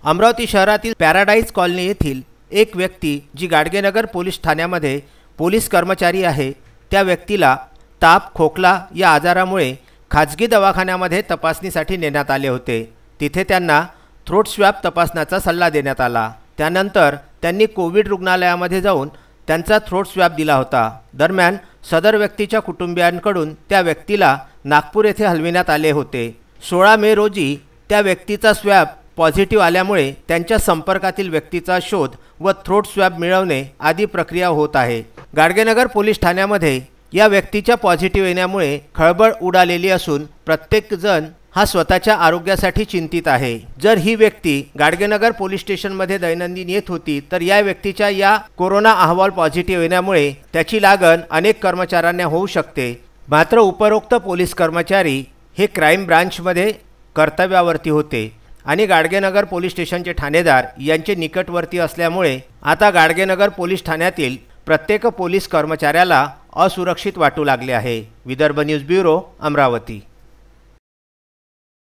अमरावती शहरातील paradise colony येथील एक व्यक्ती जी गाडगेनगर पोलीस ठाण्यामध्ये पोलीस कर्मचारी आहे, त्या व्यक्तीला ताप खोकला या आजारामुळे खाजगी दवाखान्यामध्ये तपासणीसाठी नेण्यात आले होते। तिथे त्यांना थ्रोट स्वॅब तपासण्याचा सल्ला देण्यात आला। त्यानंतर त्यांनी कोविड रुग्णालयामध्ये जाऊन त्यांचा थ्रोट स्वॅब दिला होता। दरम्यान सदर व्यक्तीच्या कुटुंबियांकडून त्या व्यक्तीला नागपूर येथे हलविण्यात आले होते। 16 मे रोजी त्या व्यक्तीचा स्वॅब पॉझिटिव्ह आल्यामुळे त्यांच्या संपर्कातील व्यक्तीचा शोध व थ्रोट स्वॅब मिळवणे आदी प्रक्रिया होत आहे। गाडगेनगर पोलीस ठाण्यामध्ये या व्यक्तीच्या पॉझिटिव्ह येण्यामुळे खळबळ उडालेली असून प्रत्येक जण हा स्वतःच्या आरोग्यासाठी चिंतित आहे। जर ही व्यक्ती गाडगेनगर पोलीस स्टेशनमध्ये दैनंदिन येत होती तर या व्यक्तीच्या या कोरोना अहवाल पॉझिटिव्ह येण्यामुळे त्याची लागण अनेक कर्मचाऱ्यांना होऊ शकते। मात्र उपरोक्त पोलीस कर्मचारी हे क्राईम ब्रांचमध्ये कर्तव्यावरती होते आणि गाडगेनगर पोलीस स्टेशनचे ठाणेदार यांचे निकटवर्ती असल्यामुळे आता गाडगेनगर पोलीस ठाण्यातील प्रत्येक पोलीस कर्मचाऱ्याला असुरक्षित वाटू लागले आहे। Vidarbha news bureau, Amravati.